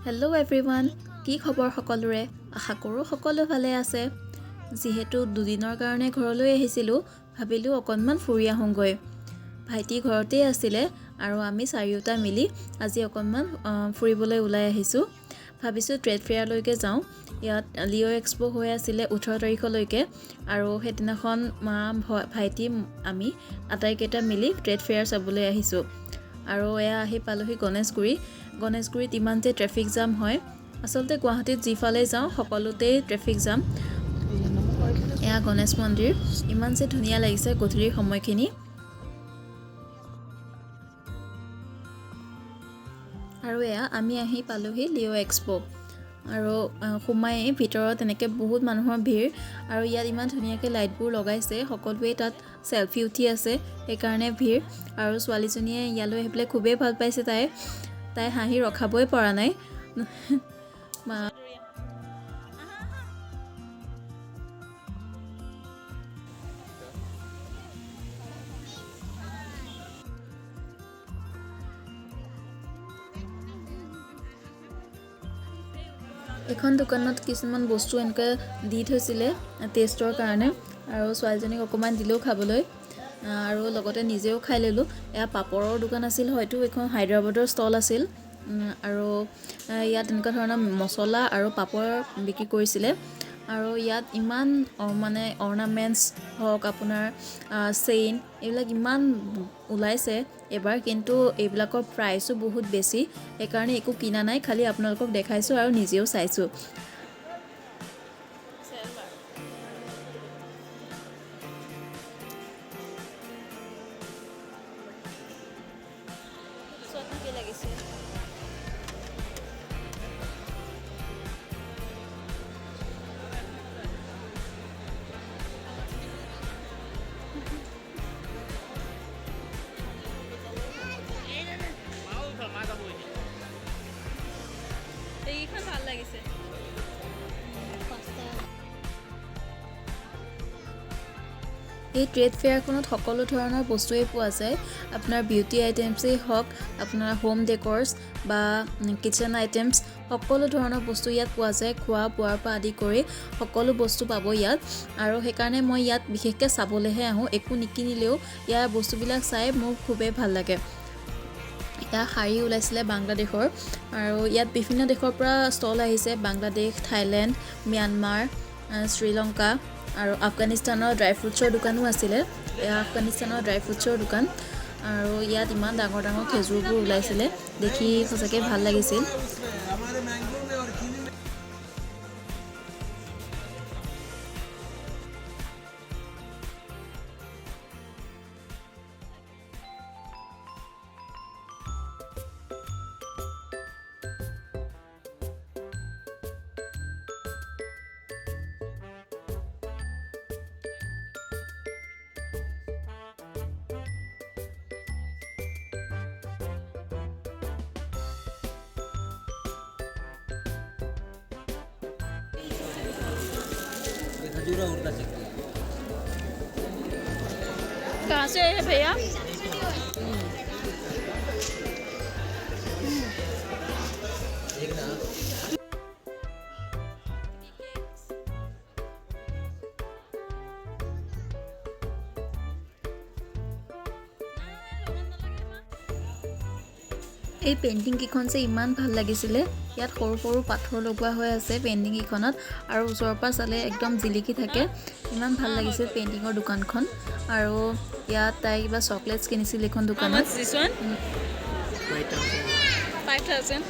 Hello' everyone, কি খবৰ সকলোৰে? আশা কৰোঁ সকলো ভালে আছে। যিহেতু দুদিনৰ কাৰণে ঘৰলৈ আহিছিলোঁ, ভাবিলোঁ অকণমান ফুৰি আহোঁগৈ। ভাইটি ঘৰতেই আছিলে আৰু আমি চাৰিওটা মিলি আজি অকণমান ফুৰিবলৈ ওলাই আহিছোঁ। ভাবিছোঁ ট্ৰেড ফেয়াৰলৈকে যাওঁ। ইয়াত লিঅ' এক্সপ' হৈ আছিলে 18 তাৰিখলৈকে আৰু সেইদিনাখন মা ভাইটি আমি আটাইকেইটা মিলি ট্ৰেড ফেয়াৰ চাবলৈ আহিছোঁ। আৰু এয়া আহি পালোহি গণেশগুৰিত ইমান যে ট্ৰেফিক জাম হয়। আচলতে গুৱাহাটীত যিফালে যাওঁ সকলোতেই ট্ৰেফিক জাম। এয়া গণেশ মন্দিৰ, ইমান যে ধুনীয়া লাগিছে গধূলিৰ সময়খিনি। আৰু এয়া আমি আহি পালোহি লিঅ' এক্সপ' আৰু সোমাই ভিতৰত এনেকৈ বহুত মানুহৰ ভিৰ আৰু ইয়াত ইমান ধুনীয়াকৈ লাইটবোৰ লগাইছে, সকলোৱে তাত চেলফি উঠি আছে, সেইকাৰণে ভিৰ। আৰু ছোৱালীজনীয়ে ইয়ালৈ আহি পেলাই খুবেই ভাল পাইছে। তাই হাঁহি ৰখাবই পৰা নাই। এখন দোকানত কিছুমান বস্তু এনেকৈ দি থৈছিলে টেষ্টৰ কাৰণে আৰু ছোৱালীজনীক অকণমান দিলেও খাবলৈ আৰু লগতে নিজেও খাই ল'লোঁ। এয়া পাপৰৰ দোকান আছিল, হয়তো এইখন হায়দৰাবাদৰ ষ্টল আছিল। আৰু ইয়াত এনেকুৱা ধৰণৰ মছলা আৰু পাপৰ বিক্ৰী কৰিছিলে। আৰু ইয়াত ইমান মানে অৰ্নামেণ্টছ হওক, আপোনাৰ চেইন, এইবিলাক ইমান ওলাইছে এইবাৰ, কিন্তু এইবিলাকৰ প্ৰাইচো বহুত বেছি, সেইকাৰণে একো কিনা নাই, খালি আপোনালোকক দেখাইছোঁ আৰু নিজেও চাইছোঁ। এইখন ভাল লাগিছে। এই ট্ৰেড ফেয়াৰখনত সকলো ধৰণৰ বস্তুৱেই পোৱা যায়। আপোনাৰ বিউটি আইটেমছেই হওক, আপোনাৰ হোম ডেকৰ্ছ বা কিটচেন আইটেমছ, সকলো ধৰণৰ বস্তু ইয়াত পোৱা যায়। খোৱা বোৱাৰ পৰা আদি কৰি সকলো বস্তু পাব ইয়াত। আৰু সেইকাৰণে মই ইয়াত বিশেষকৈ চাবলৈহে আহোঁ, একো নিকিনিলেও ইয়াৰ বস্তুবিলাক চাই মোৰ খুবেই ভাল লাগে। ইয়াত শাৰী ওলাইছিলে বাংলাদেশৰ, আৰু ইয়াত বিভিন্ন দেশৰ পৰা ষ্টল আহিছে। বাংলাদেশ, থাইলেণ্ড, ম্যানমাৰ, শ্ৰীলংকা আৰু আফগানিস্তানৰ ড্ৰাই ফ্ৰুটছৰ দোকানো আছিলে। এয়া আফগানিস্তানৰ ড্ৰাই ফ্ৰুটছৰ দোকান। আৰু ইয়াত ইমান ডাঙৰ ডাঙৰ খেজুৰবোৰ ওলাইছিলে, দেখি সঁচাকৈ ভাল লাগিছিল। कहाँ से है भैया? এই পেইণ্টিংকেইখন যে ইমান ভাল লাগিছিলে। ইয়াত সৰু সৰু পাথৰ লগোৱা হৈ আছে পেইণ্টিংকেইখনত, আৰু ওচৰৰ পৰা চালে একদম জিলিকি থাকে। ইমান ভাল লাগিছিল পেইণ্টিঙৰ দোকানখন। আৰু ইয়াত তাই কিবা চকলেটছ কিনিছিল এইখন দোকানত। 5,000।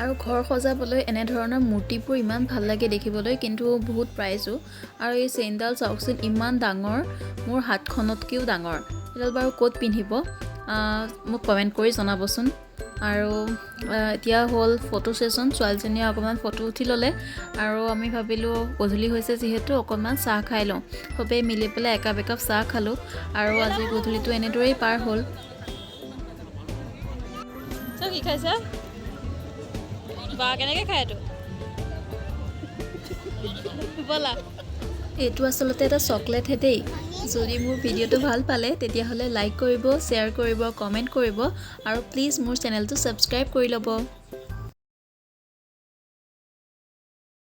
আৰু ঘৰ সজাবলৈ এনেধৰণৰ মূৰ্তিবোৰ ইমান ভাল লাগে দেখিবলৈ, কিন্তু বহুত প্ৰাইজো। আৰু এই চেইনডাল চাওকচোন, ইমান ডাঙৰ, মোৰ হাতখনতকৈও ডাঙৰ। এইডাল বাৰু ক'ত পিন্ধিব, মোক কমেণ্ট কৰি জনাবচোন। আৰু এতিয়া হ'ল ফটো ছেশ্যন। ছোৱালীজনীয়ে অকণমান ফটো উঠি ল'লে, আৰু আমি ভাবিলোঁ গধূলি হৈছে যিহেতু অকণমান চাহ খাই লওঁ। চবেই মিলি পেলাই একাপ একাপ চাহ খালোঁ, আৰু আজি গধূলিটো এনেদৰেই পাৰ হ'ল। কি খাইছা? বা কেনেকৈ খায় এইটো? ব'লা এইটো আচলতে এটা চকলেটহে দেই যদি মোৰ ভিডিঅ'টো ভাল পালে তেতিয়াহ'লে লাইক কৰিব শ্বেয়াৰ কৰিব কমেণ্ট কৰিব আৰু প্লিজ মোৰ চেনেলটো ছাবস্ক্ৰাইব কৰি ল'ব